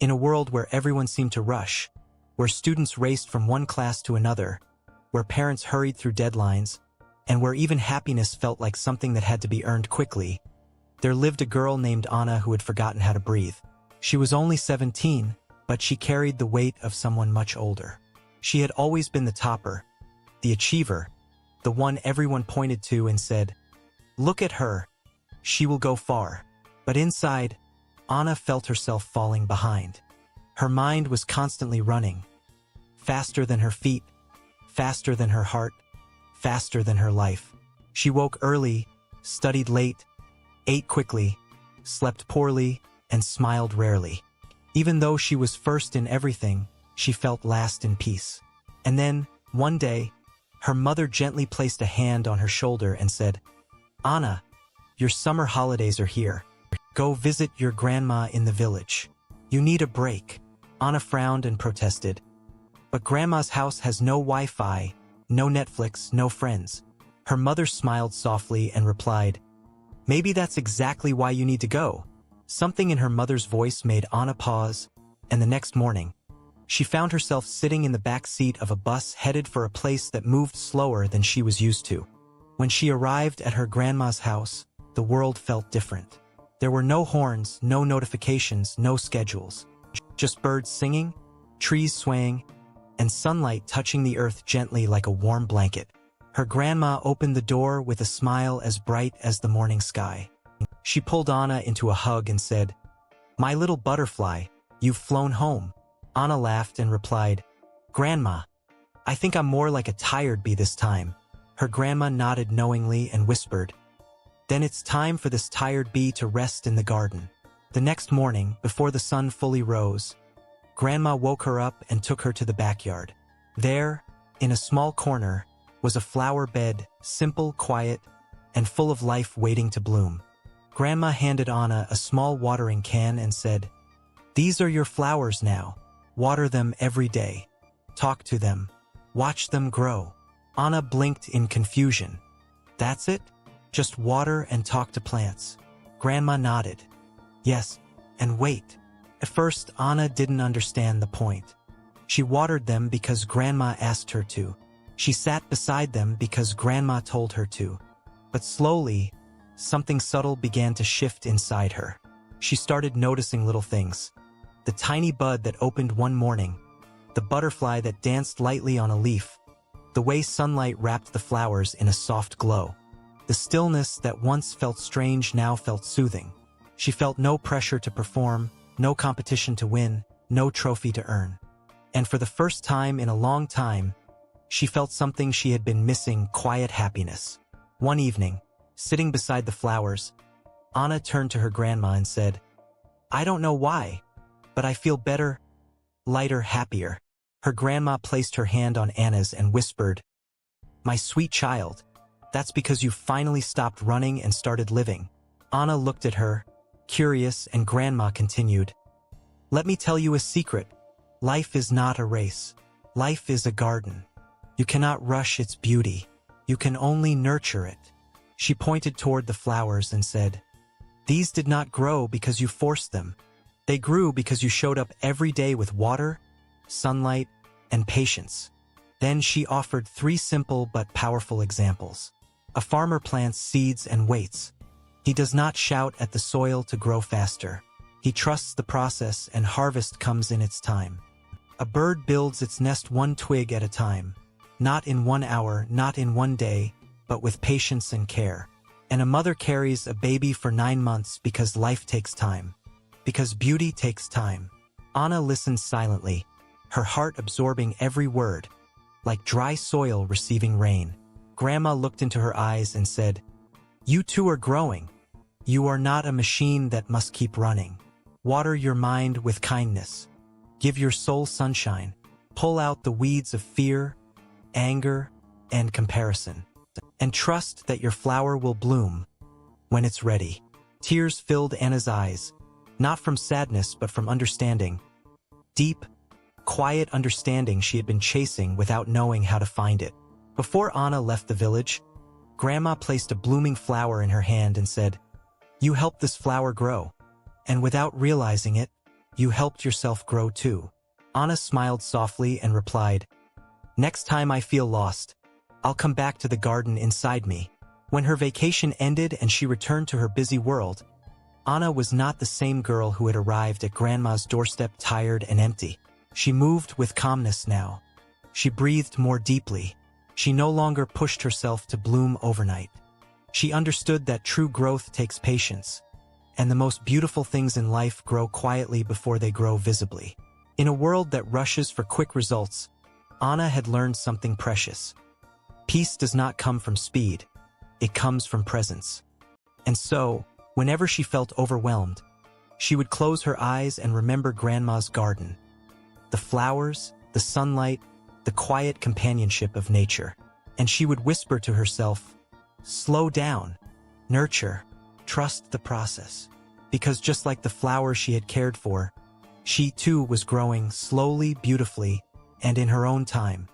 In a world where everyone seemed to rush, where students raced from one class to another, where parents hurried through deadlines, and where even happiness felt like something that had to be earned quickly, there lived a girl named Anna who had forgotten how to breathe. She was only 17, but she carried the weight of someone much older. She had always been the topper, the achiever, the one everyone pointed to and said, "Look at her, she will go far." But inside, Anna felt herself falling behind. Her mind was constantly running, faster than her feet, faster than her heart, faster than her life. She woke early, studied late, ate quickly, slept poorly, and smiled rarely. Even though she was first in everything, she felt last in peace. And then, one day, her mother gently placed a hand on her shoulder and said, "Anna, your summer holidays are here. Go visit your grandma in the village. You need a break." Anna frowned and protested. "But grandma's house has no Wi-Fi, no Netflix, no friends." Her mother smiled softly and replied, "Maybe that's exactly why you need to go." Something in her mother's voice made Anna pause, and the next morning, she found herself sitting in the back seat of a bus headed for a place that moved slower than she was used to. When she arrived at her grandma's house, the world felt different. There were no horns, no notifications, no schedules. Just birds singing, trees swaying, and sunlight touching the earth gently like a warm blanket. Her grandma opened the door with a smile as bright as the morning sky. She pulled Anna into a hug and said, "My little butterfly, you've flown home." Anna laughed and replied, "Grandma, I think I'm more like a tired bee this time." Her grandma nodded knowingly and whispered, "Then it's time for this tired bee to rest in the garden." The next morning, before the sun fully rose, Grandma woke her up and took her to the backyard. There, in a small corner, was a flower bed, simple, quiet, and full of life waiting to bloom. Grandma handed Anna a small watering can and said, "These are your flowers now. Water them every day. Talk to them. Watch them grow." Anna blinked in confusion. "That's it? Just water and talk to plants?" Grandma nodded. "Yes, and wait." At first, Anna didn't understand the point. She watered them because Grandma asked her to. She sat beside them because Grandma told her to. But slowly, something subtle began to shift inside her. She started noticing little things. The tiny bud that opened one morning, the butterfly that danced lightly on a leaf, the way sunlight wrapped the flowers in a soft glow. The stillness that once felt strange now felt soothing. She felt no pressure to perform, no competition to win, no trophy to earn. And for the first time in a long time, she felt something she had been missing: quiet happiness. One evening, sitting beside the flowers, Anna turned to her grandma and said, "I don't know why, but I feel better, lighter, happier." Her grandma placed her hand on Anna's and whispered, "My sweet child, that's because you finally stopped running and started living." Anna looked at her, curious, and Grandma continued, "Let me tell you a secret. Life is not a race. Life is a garden. You cannot rush its beauty. You can only nurture it." She pointed toward the flowers and said, "These did not grow because you forced them. They grew because you showed up every day with water, sunlight, and patience." Then she offered 3 simple but powerful examples. A farmer plants seeds and waits. He does not shout at the soil to grow faster. He trusts the process, and harvest comes in its time. A bird builds its nest 1 twig at a time, not in 1 hour, not in 1 day, but with patience and care. And a mother carries a baby for 9 months because life takes time, because beauty takes time. Anna listened silently, her heart absorbing every word, like dry soil receiving rain. Grandma looked into her eyes and said, "You too are growing. You are not a machine that must keep running. Water your mind with kindness. Give your soul sunshine. Pull out the weeds of fear, anger, and comparison. And trust that your flower will bloom when it's ready." Tears filled Anna's eyes, not from sadness but from understanding. Deep, quiet understanding she had been chasing without knowing how to find it. Before Anna left the village, Grandma placed a blooming flower in her hand and said, "You helped this flower grow." And without realizing it, You helped yourself grow too. Anna smiled softly and replied, "Next time I feel lost, I'll come back to the garden inside me." When her vacation ended and she returned to her busy world, Anna was not the same girl who had arrived at Grandma's doorstep tired and empty. She moved with calmness now. She breathed more deeply. She no longer pushed herself to bloom overnight. She understood that true growth takes patience, and the most beautiful things in life grow quietly before they grow visibly. In a world that rushes for quick results, Anna had learned something precious. Peace does not come from speed, it comes from presence. And so, whenever she felt overwhelmed, she would close her eyes and remember Grandma's garden. The flowers, the sunlight, the quiet companionship of nature. And she would whisper to herself, "Slow down, nurture, trust the process." Because just like the flower she had cared for, she too was growing slowly, beautifully, and in her own time.